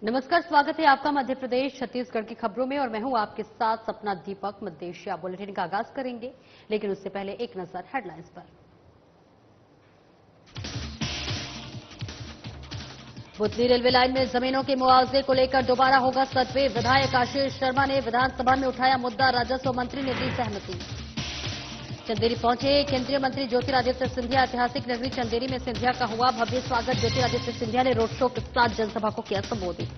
नमस्कार, स्वागत है आपका मध्य प्रदेश छत्तीसगढ़ की खबरों में और मैं हूं आपके साथ सपना दीपक। मध्य एशिया बुलेटिन का आगाज करेंगे, लेकिन उससे पहले एक नजर हेडलाइंस पर। बुतली रेलवे लाइन में जमीनों के मुआवजे को लेकर दोबारा होगा सर्वे। विधायक आशीष शर्मा ने विधानसभा में उठाया मुद्दा, राजस्व मंत्री ने दी सहमति। चंदेरी पहुंचे केंद्रीय मंत्री ज्योतिरादित्य सिंधिया। ऐतिहासिक नगरी चंदेरी में सिंधिया का हुआ भव्य स्वागत। ज्योतिरादित्य सिंधिया ने रोड शो के साथ जनसभा को किया संबोधित।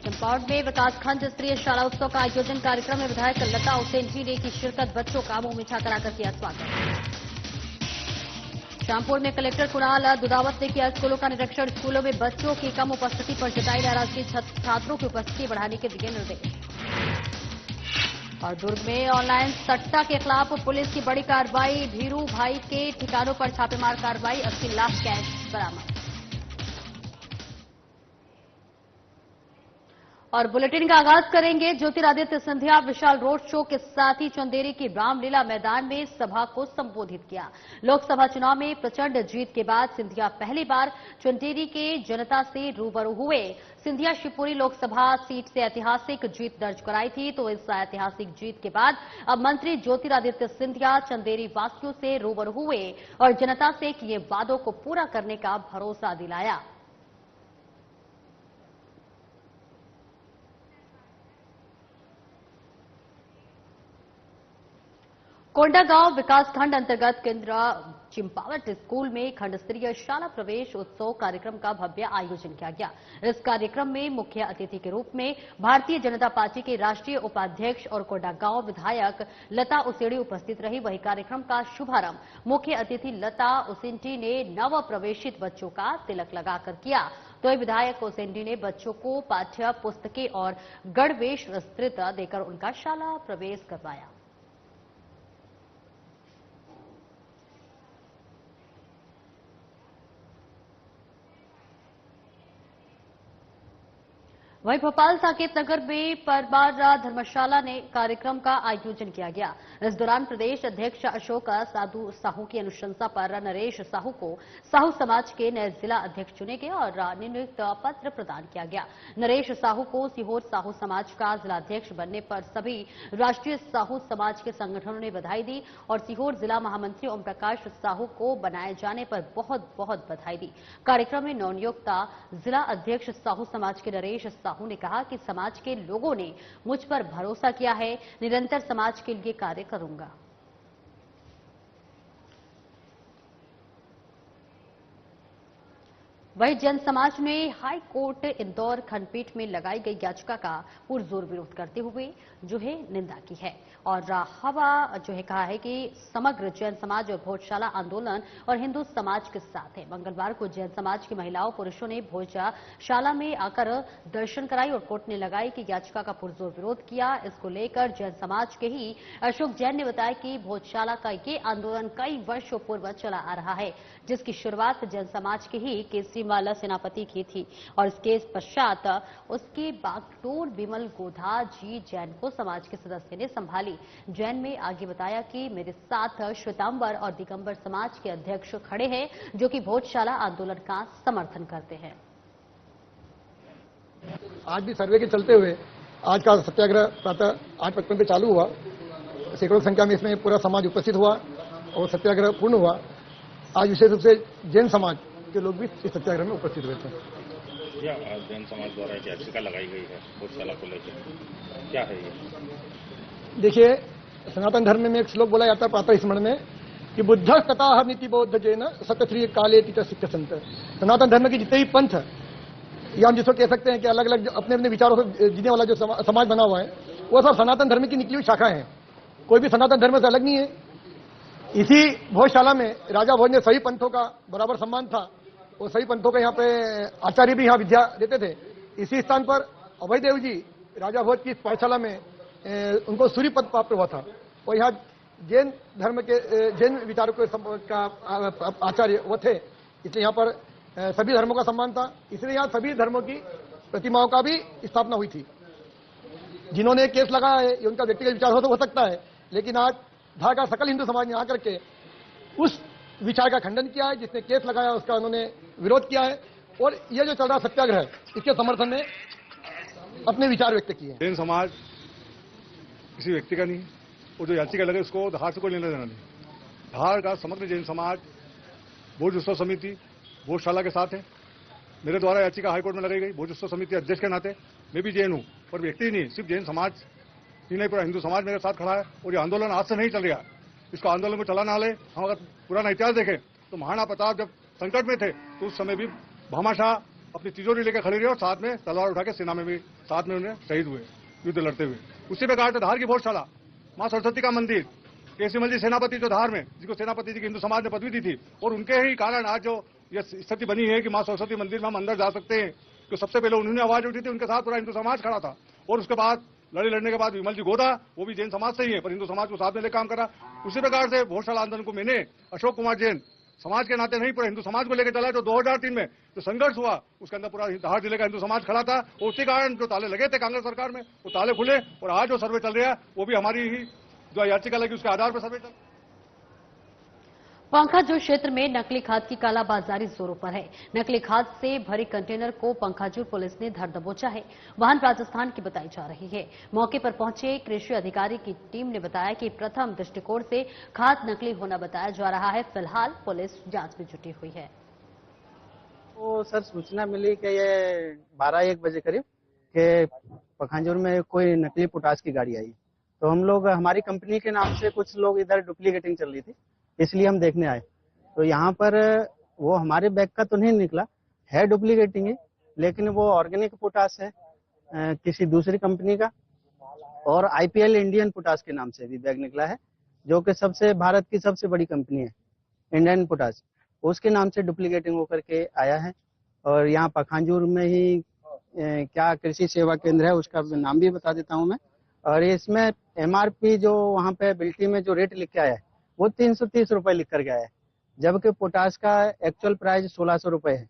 चंपावत में विकासखंड स्तरीय शाला उत्सव का आयोजन। कार्यक्रम में विधायक लता उसेंडी ने की शिरकत। बच्चों का मुंह मीठा कराकर किया स्वागत। श्यामपुर में कलेक्टर कुणाल दुदावत ने किया स्कूलों का निरीक्षण। स्कूलों में बच्चों की कम उपस्थिति पर जताई नाराजगी। छात्रों की उपस्थिति बढ़ाने के दिए निर्देश। और दुर्ग में ऑनलाइन सट्टा के खिलाफ पुलिस की बड़ी कार्रवाई। भीरू भाई के ठिकानों पर छापेमार कार्रवाई। 80 लाख कैश बरामद। और बुलेटिन का आगाज करेंगे ज्योतिरादित्य सिंधिया। विशाल रोड शो के साथ ही चंदेरी की रामलीला मैदान में सभा को संबोधित किया। लोकसभा चुनाव में प्रचंड जीत के बाद सिंधिया पहली बार चंदेरी के जनता से रूबरू हुए। सिंधिया शिवपुरी लोकसभा सीट से ऐतिहासिक जीत दर्ज कराई थी, तो इस ऐतिहासिक जीत के बाद अब मंत्री ज्योतिरादित्य सिंधिया चंदेरी वासियों से रूबरू हुए और जनता से किए वादों को पूरा करने का भरोसा दिलाया। कोंडागांव विकासखंड अंतर्गत केंद्र चिंपावट स्कूल में खंड स्तरीय शाला प्रवेश उत्सव कार्यक्रम का भव्य आयोजन किया गया। इस कार्यक्रम में मुख्य अतिथि के रूप में भारतीय जनता पार्टी के राष्ट्रीय उपाध्यक्ष और कोंडागांव विधायक लता उसेंडी उपस्थित रही। वहीं कार्यक्रम का शुभारंभ मुख्य अतिथि लता उसेंडी ने नव प्रवेशित बच्चों का तिलक लगाकर किया, तो विधायक उसेंडी ने बच्चों को पाठ्य पुस्तकें और गणवेश वस्त्र देकर उनका शाला प्रवेश करवाया। वहीं भोपाल साकेत नगर में परबार धर्मशाला ने कार्यक्रम का आयोजन किया गया। इस दौरान प्रदेश अध्यक्ष अशोक साहू की अनुशंसा पर नरेश साहू को साहू समाज के नए जिला अध्यक्ष चुने गए और नियुक्त पत्र प्रदान किया गया। नरेश साहू को सीहोर साहू समाज का जिला अध्यक्ष बनने पर सभी राष्ट्रीय साहू समाज के संगठनों ने बधाई दी और सीहोर जिला महामंत्री ओम प्रकाश साहू को बनाए जाने पर बहुत बहुत बधाई दी। कार्यक्रम में नवनियुक्त जिला अध्यक्ष साहू समाज के नरेश साहू ने कहा कि समाज के लोगों ने मुझ पर भरोसा किया है, निरंतर समाज के लिए कार्य करूंगा। वहीं जैन समाज ने हाई कोर्ट इंदौर खंडपीठ में लगाई गई याचिका का पुरजोर विरोध करते हुए जो है निंदा की है और हवा जो है कहा है कि समग्र जैन समाज और भोजशाला आंदोलन और हिंदू समाज के साथ है। मंगलवार को जैन समाज की महिलाओं पुरुषों ने भोजशाला में आकर दर्शन कराई और कोर्ट ने लगाई कि याचिका का पुरजोर विरोध किया। इसको लेकर जैन समाज के ही अशोक जैन ने बताया कि भोजशाला का ये आंदोलन कई वर्षों पूर्व चला आ रहा है, जिसकी शुरुआत जैन समाज के ही केसरीवाला सेनापति की थी और इसके पश्चात उसके बागडोर बिमल गोधा जी जैन को समाज के सदस्य ने संभाली। जैन में आगे बताया कि मेरे साथ श्वेतांबर और दिगंबर समाज के अध्यक्ष खड़े हैं जो कि भोजशाला आंदोलन का समर्थन करते हैं। आज भी सर्वे के चलते हुए आज का सत्याग्रह प्रातः 8:55 पे चालू हुआ। सैकड़ों संख्या में इसमें पूरा समाज उपस्थित हुआ और सत्याग्रह पूर्ण हुआ। आज विशेष रूप से जैन समाज के लोग भी इस सत्याग्रह में उपस्थित हुए थे। जैन समाज द्वारा एक याचिका लगाई गई है भोजशाला को लेकर, क्या है ये? देखिए, सनातन धर्म में एक श्लोक बोला जाता है प्रातः स्मरण में कि बुद्ध तथा नीति बौद्ध जैन सतश्री काले तीत सिद्ध संत। सनातन धर्म के जितने भी पंथ या हम जिसको कह सकते हैं कि अलग अलग अपने अपने विचारों से जीने वाला जो समाज बना हुआ है, वो सब सनातन धर्म की निकली हुई शाखा है। कोई भी सनातन धर्म से अलग नहीं है। इसी भोजशाला में राजा भोज ने सभी पंथों का बराबर सम्मान था और सभी पंथों के यहाँ पे आचार्य भी यहाँ विद्या देते थे। इसी स्थान पर अभयदेव जी राजा भोज की पाठशाला में उनको सूर्य पद प्राप्त हुआ था और यहाँ जैन धर्म के जैन विचारकों का आचार्य वो थे, इसलिए यहाँ पर सभी धर्मों का सम्मान था। इसलिए यहाँ सभी धर्मों की प्रतिमाओं का भी स्थापना हुई थी। जिन्होंने केस लगाया है ये उनका व्यक्तिगत विचार हो सकता है, लेकिन आज धार का सकल हिंदू समाज ने आकर के उस विचार का खंडन किया है। जिसने केस लगाया उसका उन्होंने विरोध किया है। और ये जो चल रहा सत्याग्रह इसके समर्थन में अपने विचार व्यक्त किए। जैन समाज किसी व्यक्ति का नहीं, और जो याचिका लगे उसको धार से कोई लेना देना नहीं। धार का समग्र जैन समाज भोज उत्सव समिति भोजशाला के साथ है। मेरे द्वारा याचिका हाईकोर्ट में लगाई गई। भोज उत्सव समिति अध्यक्ष के नाते मैं भी जैन हूं, पर व्यक्ति नहीं, सिर्फ जैन समाज ही नहीं, पूरा हिंदू समाज मेरे साथ खड़ा है। और ये आंदोलन आज से नहीं चल रहा, इसको आंदोलन को चलाना ले। हम अगर पुराना इतिहास देखें तो महाराणा प्रताप जब संकट में थे तो उस समय भी भामाशाह अपनी तिजोरी लेकर खड़े रहे और साथ में तलवार उठा के सेना में भी साथ में उन्हें शहीद हुए युद्ध लड़ते हुए। उसी प्रकार से धार की भोजशाला, मां सरस्वती का मंदिर, केसीमल जी सेनापति जो धार में, जिसको सेनापति जी की हिंदू समाज ने पदवी दी थी, और उनके ही कारण आज जो ये स्थिति बनी है कि मां सरस्वती मंदिर में हम अंदर जा सकते हैं, तो सबसे पहले उन्होंने आवाज उठी थी, उनके साथ पूरा हिंदू समाज खड़ा था। और उसके बाद लड़ने के बाद विमल जी गोदा, वो भी जैन समाज से ही है, पर हिंदू समाज को साथ में लेकर काम करा। उसी प्रकार से भोजशाला आंदोलन को मैंने अशोक कुमार जैन समाज के नाते नहीं, पूरा हिंदू समाज को लेकर चला। जो 2003 में जो संघर्ष हुआ उसके अंदर पूरा धार जिले का हिंदू समाज खड़ा था। और उसी कारण जो ताले लगे थे कांग्रेस सरकार में, वो ताले खुले। और आज जो सर्वे चल रहा है वो भी हमारी ही जो याचिका लगी उसके आधार पर सर्वे चल। पंखाजूर क्षेत्र में नकली खाद की कालाबाजारी जोरों पर है। नकली खाद से भरे कंटेनर को पंखाजूर पुलिस ने धर दबोचा है। वाहन राजस्थान की बताई जा रही है। मौके पर पहुंचे कृषि अधिकारी की टीम ने बताया कि प्रथम दृष्टिकोण से खाद नकली होना बताया जा रहा है। फिलहाल पुलिस जांच में जुटी हुई है। तो सर सूचना मिली कि ये 12-1 बजे करीब के पंखाजूर में कोई नकली पोटाश की गाड़ी आई। तो हम लोग, हमारी कंपनी के नाम से कुछ लोग इधर डुप्लीकेटिंग चल रही थी, इसलिए हम देखने आए। तो यहाँ पर वो हमारे बैग का तो नहीं निकला है, डुप्लीकेटिंग है, लेकिन वो ऑर्गेनिक पोटाश है किसी दूसरी कंपनी का। और आईपीएल इंडियन पोटाश के नाम से भी बैग निकला है, जो कि भारत की सबसे बड़ी कंपनी है इंडियन पोटाश, उसके नाम से डुप्लीकेटिंग होकर के आया है। और यहाँ पंखाजूर में ही क्या कृषि सेवा केंद्र है, उसका नाम भी बता देता हूँ मैं। और इसमें एमआरपी जो वहाँ पे बिल्टी में जो रेट लिख के आया है वो 330 रुपए लिख कर गया है, जबकि पोटाश का एक्चुअल प्राइस 1600 रुपए है।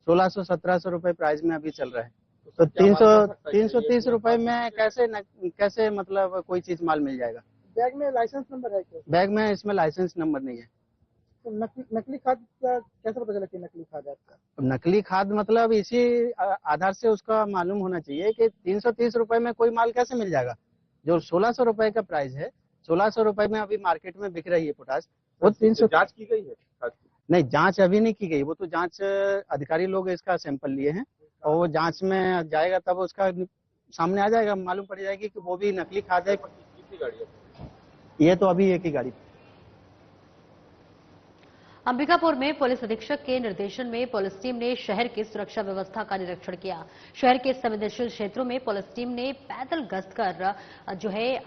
1600-1700 रुपए प्राइस में अभी चल रहा है। तो 330 रुपए में कैसे मतलब कोई चीज माल मिल जाएगा। बैग में लाइसेंस नंबर है क्या? बैग में इसमें लाइसेंस नंबर नहीं है। तो नकली खाद का कैसे पता चला कि नकली खाद है आपका? नकली खाद मतलब इसी आधार से उसका मालूम होना चाहिए कि 330 रुपए में कोई माल कैसे मिल जाएगा। जो 1600 रुपए का प्राइस है, 1600 रुपए में अभी मार्केट में बिक रही है पोटाश, वो 300। जांच की गई है? नहीं, जांच अभी नहीं की गई। वो तो जांच अधिकारी लोग इसका सैंपल लिए हैं और वो जांच में जाएगा तब उसका सामने आ जाएगा, मालूम पड़ जाएगी कि वो भी नकली खाद है। कितनी गाड़ी है? ये तो अभी एक ही गाड़ी। अंबिकापुर में पुलिस अधीक्षक के निर्देशन में पुलिस टीम ने शहर की सुरक्षा व्यवस्था का निरीक्षण किया। शहर के संवेदनशील क्षेत्रों में पुलिस टीम ने पैदल गश्त कर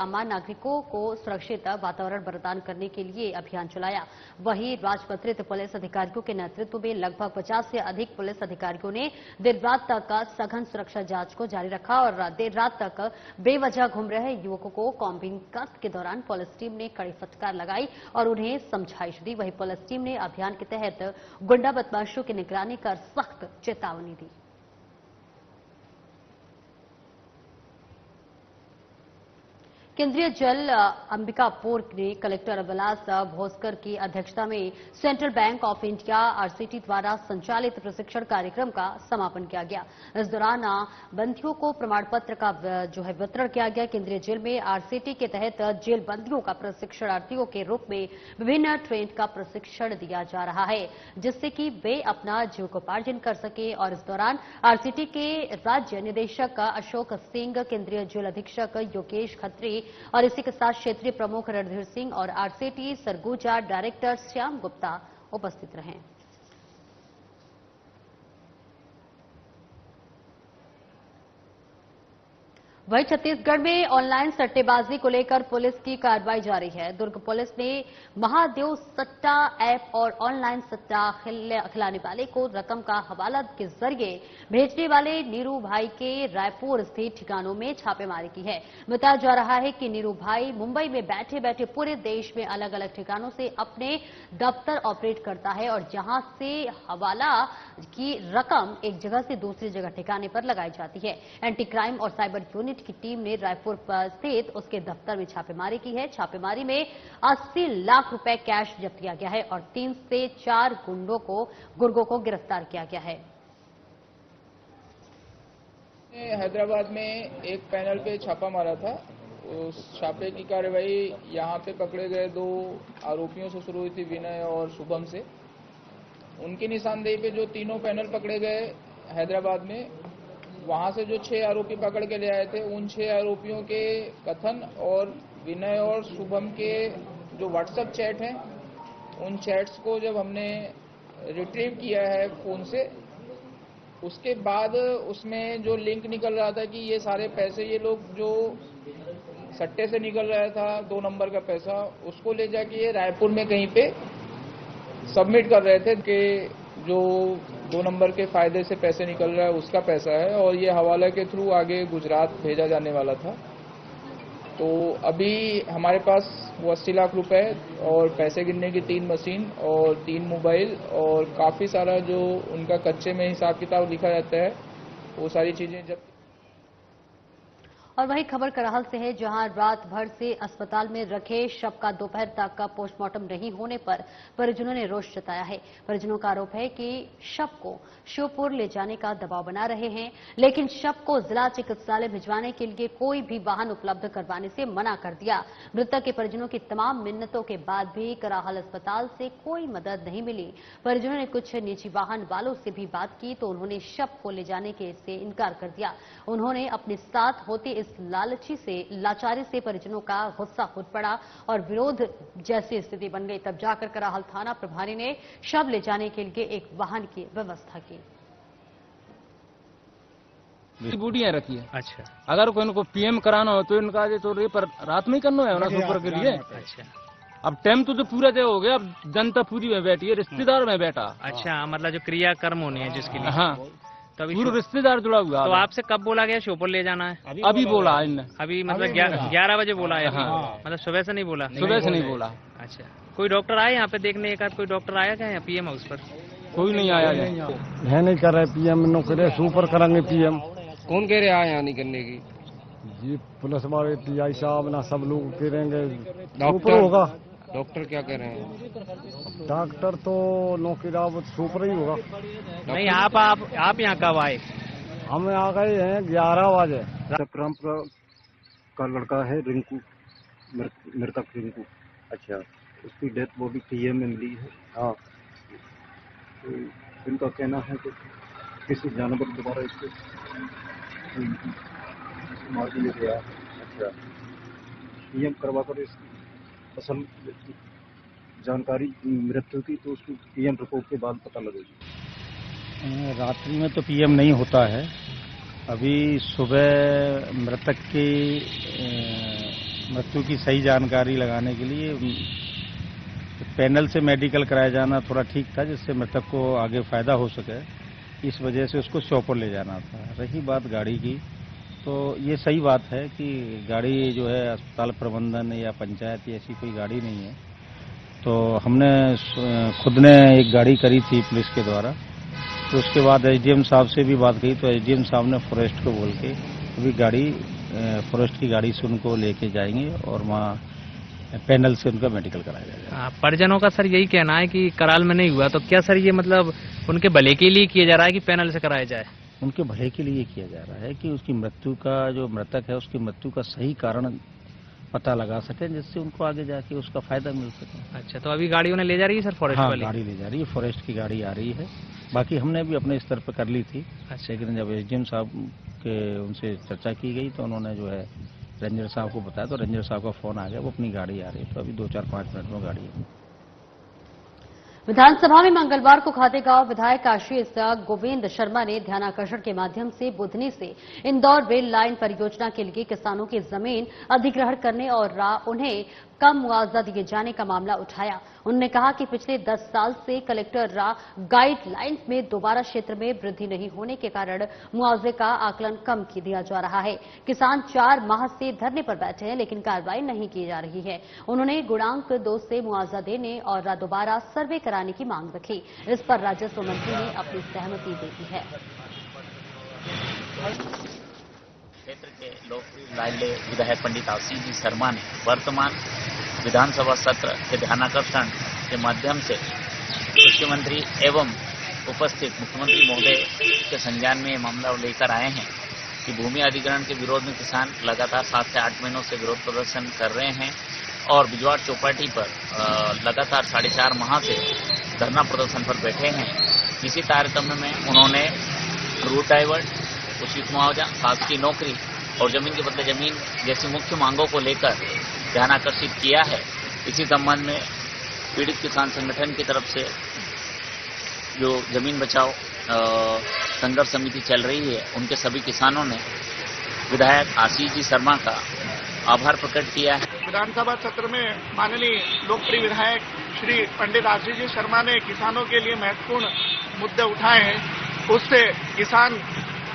आम नागरिकों को सुरक्षित वातावरण प्रदान करने के लिए अभियान चलाया। वहीं राजपत्रित पुलिस अधिकारियों के नेतृत्व में लगभग 50 से अधिक पुलिस अधिकारियों ने देर रात तक सघन सुरक्षा जांच को जारी रखा और देर रात तक बेवजह घूम रहे युवकों को कॉम्बिंग गश्त के दौरान पुलिस टीम ने कड़ी फटकार लगाई और उन्हें समझाइश दी। वहीं पुलिस टीम ने अभियान के तहत गुंडा बदमाशों की निगरानी कर सख्त चेतावनी दी। केंद्रीय जल अंबिकापुर ने कलेक्टर विलास भोसकर की अध्यक्षता में central bank of India RCT द्वारा संचालित प्रशिक्षण कार्यक्रम का समापन किया गया। इस दौरान बंदियों को प्रमाण पत्र का वितरण किया गया। केंद्रीय जेल में आरसीटी के तहत जेल बंदियों का प्रशिक्षणार्थियों के रूप में विभिन्न ट्रेड का प्रशिक्षण दिया जा रहा है, जिससे कि वे अपना जीविकोपार्जन कर सके। और इस दौरान आरसीटी के राज्य निदेशक अशोक सिंह, केंद्रीय जेल अधीक्षक योगेश खत्री और इसी के साथ क्षेत्रीय प्रमुख रणधीर सिंह और आरसीटी सरगुजा डायरेक्टर श्याम गुप्ता उपस्थित रहे। वहीं छत्तीसगढ़ में ऑनलाइन सट्टेबाजी को लेकर पुलिस की कार्रवाई जारी है। दुर्ग पुलिस ने महादेव सट्टा ऐप और ऑनलाइन सट्टा खिलाने वाले को रकम का हवाला के जरिए भेजने वाले नीरू भाई के रायपुर स्थित ठिकानों में छापेमारी की है। बताया जा रहा है कि नीरू भाई मुंबई में बैठे बैठे पूरे देश में अलग अलग ठिकानों से अपने दफ्तर ऑपरेट करता है और जहां से हवाला की रकम एक जगह से दूसरी जगह ठिकाने पर लगाई जाती है। एंटी क्राइम और साइबर यूनिट की टीम ने रायपुर पर स्थित उसके दफ्तर में छापेमारी की है। छापेमारी में 80 लाख रुपए कैश जब्त किया गया है और 3 से 4 गुंडों को गिरफ्तार किया गया है। हैदराबाद में एक पैनल पे छापा मारा था। उस छापे की कार्रवाई यहाँ पे पकड़े गए 2 आरोपियों से शुरू हुई थी, विनय और शुभम से। उनकी निशानदेही पे जो तीनों पैनल पकड़े गए हैदराबाद में, वहाँ से जो 6 आरोपी पकड़ के ले आए थे, उन 6 आरोपियों के कथन और विनय और शुभम के जो व्हाट्सएप चैट हैं, उन चैट्स को जब हमने रिट्रीव किया है फोन से, उसके बाद उसमें जो लिंक निकल रहा था कि ये सारे पैसे ये लोग जो सट्टे से निकल रहा था 2 नंबर का पैसा, उसको ले जाके ये रायपुर में कहीं पे सबमिट कर रहे थे कि जो 2 नंबर के फायदे से पैसे निकल रहा है उसका पैसा है, और ये हवाले के थ्रू आगे गुजरात भेजा जाने वाला था। तो अभी हमारे पास वो 80 लाख रुपए और पैसे गिनने की 3 मशीन और 3 मोबाइल और काफ़ी सारा जो उनका कच्चे में हिसाब किताब लिखा जाता है, वो सारी चीज़ें जब। और वही खबर कराहल से है, जहां रात भर से अस्पताल में रखे शव का दोपहर तक का पोस्टमार्टम नहीं होने पर परिजनों ने रोष जताया है। परिजनों का आरोप है कि शव को श्योपुर ले जाने का दबाव बना रहे हैं, लेकिन शव को जिला चिकित्सालय भिजवाने के लिए कोई भी वाहन उपलब्ध करवाने से मना कर दिया। मृतक के परिजनों की तमाम मिन्नतों के बाद भी कराहल अस्पताल से कोई मदद नहीं मिली। परिजनों ने कुछ निजी वाहन वालों से भी बात की तो उन्होंने शव को ले जाने के से इनकार कर दिया। उन्होंने अपने साथ होते इस लाचारी से परिजनों का गुस्सा फूट पड़ा और विरोध जैसी स्थिति बन गई। तब जाकर कराहल थाना प्रभारी ने शव ले जाने के लिए एक वाहन की व्यवस्था की। बूढ़ियां रखी है। अच्छा, अगर कोई इनको पीएम कराना हो तो इनका जो पर रात में ही करना है ना सुपर के लिए। अच्छा, अब टाइम तो पूरा दे हो गया, अब जनता पूरी में बैठी है, रिश्तेदार में बैठा। अच्छा, मतलब जो क्रियाकर्म होनी है जिसके लिए। हाँ, तभी पूरा रिश्तेदार जुड़ा हुआ। तो आपसे कब बोला गया श्योपुर ले जाना है? अभी बोला इनने। अभी मतलब 11 बजे बोला है। हाँ। मतलब सुबह से नहीं बोला? सुबह से नहीं बोला। अच्छा, कोई डॉक्टर आया यहाँ पे देखने? एक आध कोई डॉक्टर आया क्या पीएम हाउस पर? कोई नहीं आया है, नहीं कर रहे पीएम, नौकरी सुपर करेंगे पीएम। कौन कह रहे आए यहाँ नहीं करने की? जी पुलिस वाले पीआई साहब ना सब लोग करेंगे, सुपर होगा। डॉक्टर क्या कह रहे हैं? डॉक्टर तो नौकरी सुपर ही होगा। नहीं, आप यहाँ कब आए? हम आ गए हैं 11 बजे। रामपुरा का लड़का है रिंकू, मृतक रिंकू। अच्छा, उसकी डेथ बॉडी पीएम में मिली है। हाँ, तो इनका कहना है कि किसी जानवर द्वारा इसको मार दिया गया है। अच्छा, पीएम करवाकर इसकी असल जानकारी मृत्यु की तो उसकी पीएम रिपोर्ट के बाद पता लगेगी। रात्रि में तो पीएम नहीं होता है। अभी सुबह मृतक की मृत्यु की सही जानकारी लगाने के लिए पैनल से मेडिकल कराया जाना थोड़ा ठीक था, जिससे मृतक को आगे फायदा हो सके। इस वजह से उसको श्योपुर ले जाना था। रही बात गाड़ी की, तो ये सही बात है कि गाड़ी जो है अस्पताल प्रबंधन या पंचायत ऐसी कोई गाड़ी नहीं है। तो हमने खुद ने एक गाड़ी करी थी पुलिस के द्वारा। तो उसके बाद एसडीएम साहब से भी बात की तो एसडीएम साहब ने फॉरेस्ट को बोल के अभी गाड़ी फॉरेस्ट की गाड़ी से उनको लेके जाएंगे और वहाँ पैनल से उनका मेडिकल कराया जाएगा। परिजनों का सर यही कहना है कि कराल में नहीं हुआ, तो क्या सर ये मतलब उनके भले के लिए किया जा रहा है कि पैनल से कराया जाए? उनके भले के लिए किया जा रहा है कि उसकी मृत्यु का, जो मृतक है उसकी मृत्यु का सही कारण पता लगा सके, जिससे उनको आगे जाके उसका फायदा मिल सके। अच्छा, तो अभी गाड़ी उन्हें ले जा रही है सर फॉरेस्ट हाँ, वाली? गाड़ी ले जा रही है, फॉरेस्ट की गाड़ी आ रही है। बाकी हमने भी अपने स्तर पर कर ली थी। अच्छा, लेकिन जब एसडीएम साहब के उनसे चर्चा की गई तो उन्होंने जो है रेंजर साहब को बताया, तो रेंजर साहब का फोन आ गया, वो अपनी गाड़ी आ रही है। तो अभी 2-4-5 मिनट में गाड़ी है। विधानसभा में मंगलवार को खातेगांव विधायक आशीष गोविंद शर्मा ने ध्यानाकर्षण के माध्यम से बुधनी से इंदौर रेल लाइन परियोजना के लिए किसानों की जमीन अधिग्रहण करने और उन्हें कम मुआवजा दिए जाने का मामला उठाया। उन्होंने कहा कि पिछले 10 साल से कलेक्टर गाइडलाइंस में दोबारा क्षेत्र में वृद्धि नहीं होने के कारण मुआवजे का आकलन कम दिया जा रहा है। किसान 4 माह से धरने पर बैठे हैं, लेकिन कार्रवाई नहीं की जा रही है। उन्होंने गुणांक 2 से मुआवजा देने और दोबारा सर्वे कराने की मांग रखी। इस पर राजस्व मंत्री ने अपनी सहमति दे दी है। क्षेत्र के लोक लाडले विधायक पंडित आशीष जी शर्मा ने वर्तमान विधानसभा सत्र के ध्यानाकर्षण के माध्यम से मुख्यमंत्री एवं उपस्थित मुख्यमंत्री महोदय के संज्ञान में मामला लेकर आए हैं कि भूमि अधिग्रहण के विरोध में किसान लगातार 7 से 8 महीनों से विरोध प्रदर्शन कर रहे हैं और बिजवाड़ चौपाटी पर लगातार 4.5 माह से धरना प्रदर्शन पर बैठे हैं। इसी तारतम्य में उन्होंने रूट डाइवर्ट, उचित मुआवजा, शासकीय नौकरी और जमीन के बदले जमीन जैसी मुख्य मांगों को लेकर ध्यान आकर्षित किया है। इसी संबंध में पीड़ित किसान संगठन की तरफ से जो जमीन बचाओ संघर्ष समिति चल रही है, उनके सभी किसानों ने विधायक आशीष जी शर्मा का आभार प्रकट किया है। विधानसभा सत्र में माननीय लोकप्रिय विधायक श्री पंडित आशीष जी शर्मा ने किसानों के लिए महत्वपूर्ण मुद्दे उठाए हैं। उससे किसान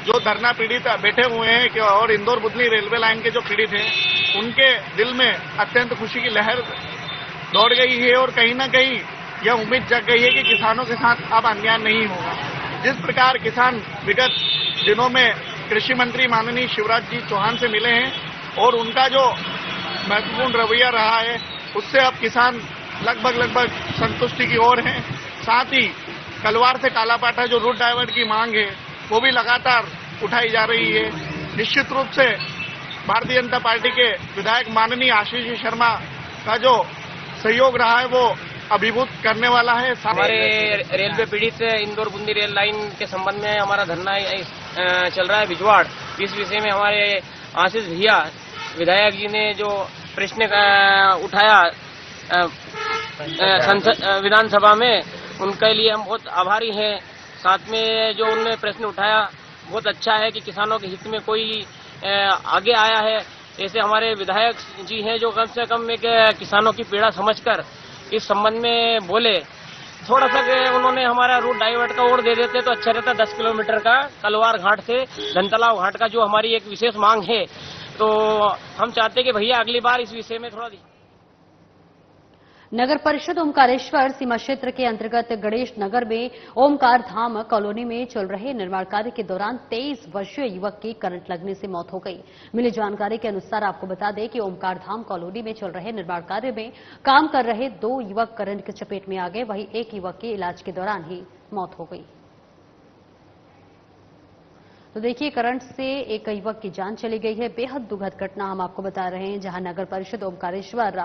जो धरना पीड़ित बैठे हुए हैं कि और इंदौर बुधनी रेलवे लाइन के जो पीड़ित हैं, उनके दिल में अत्यंत खुशी की लहर दौड़ गई है और कहीं न कहीं यह उम्मीद जग गई है कि किसानों के साथ अब अन्याय नहीं होगा। जिस प्रकार किसान विगत दिनों में कृषि मंत्री माननीय शिवराज जी चौहान से मिले हैं और उनका जो महत्वपूर्ण रवैया रहा है, उससे अब किसान लगभग संतुष्टि की ओर हैं। साथ ही कलवार से कालापाटा जो रूट डाइवर्ट की मांग है, वो भी लगातार उठाई जा रही है। निश्चित रूप से भारतीय जनता पार्टी के विधायक माननीय आशीष जी शर्मा का जो सहयोग रहा है वो अभिभूत करने वाला है। हमारे रेलवे पीड़ित इंदौर बुंदी रेल लाइन के संबंध में हमारा धरना चल रहा है बिजवाड़। इस विषय में हमारे आशीष भैया विधायक जी ने जो प्रश्न उठाया विधानसभा में, उनके लिए हम बहुत आभारी हैं। साथ में जो उन्होंने प्रश्न उठाया बहुत अच्छा है कि किसानों के हित में कोई आगे आया है। ऐसे हमारे विधायक जी हैं जो कम से कम एक किसानों की पीड़ा समझकर इस संबंध में बोले। थोड़ा सा उन्होंने हमारा रूट डाइवर्ट का और दे देते तो अच्छा रहता। 10 किलोमीटर का कलवार घाट से धनतलाव घाट का जो हमारी एक विशेष मांग है, तो हम चाहते कि भैया अगली बार इस विषय में थोड़ा। नगर परिषद ओमकारेश्वर सीमा क्षेत्र के अंतर्गत गणेश नगर में ओमकार धाम कॉलोनी में चल रहे निर्माण कार्य के दौरान 23 वर्षीय युवक की करंट लगने से मौत हो गई। मिली जानकारी के अनुसार आपको बता दें कि ओमकार धाम कॉलोनी में चल रहे निर्माण कार्य में काम कर रहे 2 युवक करंट की चपेट में आ गए, वहीं एक युवक की इलाज के दौरान ही मौत हो गई। तो देखिए, करंट से एक युवक की जान चली गई है। बेहद दुखद घटना हम आपको बता रहे हैं, जहां नगर परिषद ओमकारेश्वर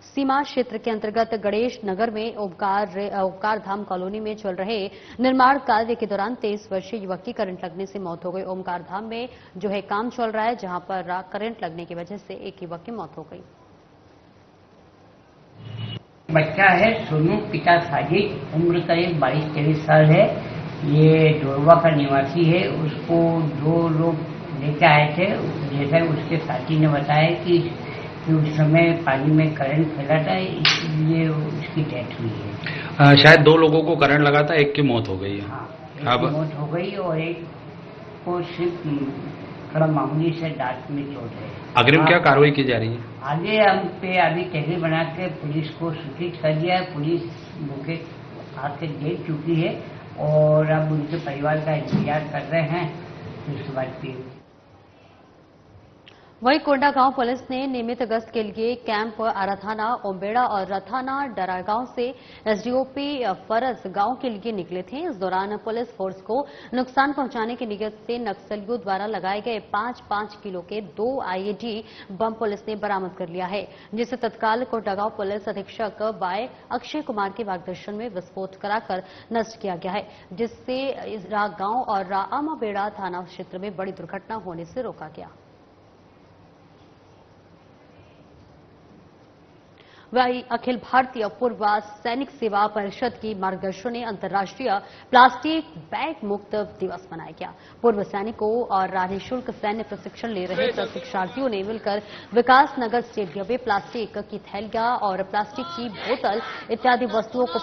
सीमा क्षेत्र के अंतर्गत गणेश नगर में ओमकार धाम कॉलोनी में चल रहे निर्माण कार्य के दौरान 23 वर्षीय युवक की करंट लगने से मौत हो गई। ओमकार धाम में जो है काम चल रहा है, जहां पर करंट लगने की वजह से एक युवक की मौत हो गई। बच्चा है सोनू, पिता साजिद, उम्र करीब 22-23 साल है। ये डोरवा का निवासी है। उसको 2 लोग लेके आए थे। जैसा उसके साथी ने बताया कि उस समय पानी में करंट फैला था, इसलिए उसकी डेथ हुई है। शायद 2 लोगों को करंट लगा था, एक की मौत हो गई है। हाँ, एक की मौत हो गई और एक को सिर्फ थोड़ा मामूली से दांत में चोट है। अग्रिम क्या कार्रवाई की जा रही है? आगे हम पे अभी तहरीर बना के पुलिस को सूचित कर दिया है। पुलिस मौके आके देख चुकी है और अब उनके परिवार का इंतजार कर रहे हैं। उसके बाद फिर वहीं कोंडागांव पुलिस ने नियमित गश्त के लिए कैंप आराथाना, ओम्बेड़ा और रथाना डरागांव से एसडीओपी फरस गांव के लिए निकले थे। इस दौरान पुलिस फोर्स को नुकसान पहुंचाने की नीयत से नक्सलियों द्वारा लगाए गए 5-5 किलो के 2 आईईडी बम पुलिस ने बरामद कर लिया है, जिसे तत्काल कोंडागांव पुलिस अधीक्षक वाय अक्षय कुमार के मार्गदर्शन में विस्फोट कराकर नष्ट किया गया है, जिससे गांव और आमाबेड़ा थाना क्षेत्र में बड़ी दुर्घटना होने से रोका गया। वही अखिल भारतीय पूर्व सैनिक सेवा परिषद की मार्गदर्शन में अंतर्राष्ट्रीय प्लास्टिक बैग मुक्त दिवस मनाया गया। पूर्व सैनिकों और निःशुल्क सैन्य प्रशिक्षण ले रहे प्रशिक्षणार्थियों ने मिलकर विकास नगर स्टेडियम में प्लास्टिक की थैलियां और प्लास्टिक की बोतल इत्यादि वस्तुओं को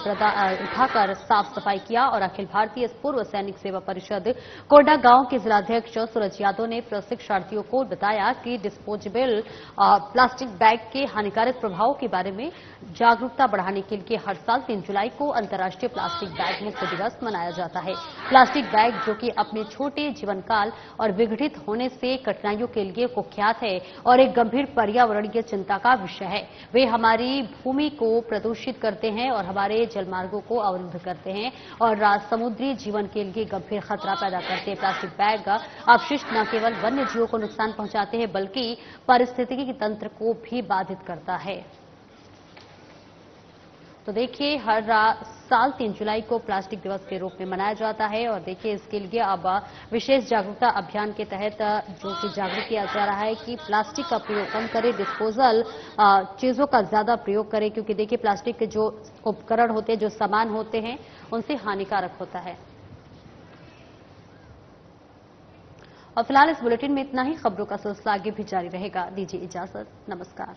उठाकर साफ सफाई किया और अखिल भारतीय पूर्व सैनिक सेवा परिषद कोंडागांव के जिलाध्यक्ष सूरज यादव ने प्रशिक्षणार्थियों को बताया कि डिस्पोजेबल प्लास्टिक बैग के हानिकारक प्रभावों के बारे में में जागरूकता बढ़ाने के लिए हर साल 3 जुलाई को अंतर्राष्ट्रीय प्लास्टिक बैग मुक्त दिवस मनाया जाता है। प्लास्टिक बैग जो कि अपने छोटे जीवन काल और विघटित होने से कठिनाइयों के लिए कुख्यात है और एक गंभीर पर्यावरणीय चिंता का विषय है। वे हमारी भूमि को प्रदूषित करते हैं और हमारे जलमार्गों को अवरुद्ध करते हैं और समुद्री जीवन के लिए गंभीर खतरा पैदा करते हैं। प्लास्टिक बैग अपशिष्ट न केवल वन्य जीवों को नुकसान पहुंचाते हैं बल्कि पारिस्थितिकी तंत्र को भी बाधित करता है। तो देखिए, हर साल 3 जुलाई को प्लास्टिक दिवस के रूप में मनाया जाता है और देखिए इसके लिए अब विशेष जागरूकता अभियान के तहत जो कि जागरूक किया जा रहा है कि प्लास्टिक का प्रयोग कम करें, डिस्पोजल चीजों का ज्यादा प्रयोग करें, क्योंकि देखिए प्लास्टिक के जो उपकरण होते हैं, जो सामान होते हैं, उनसे हानिकारक होता है। और फिलहाल इस बुलेटिन में इतना ही। खबरों का सिलसिला आगे भी जारी रहेगा। दीजिए इजाजत, नमस्कार।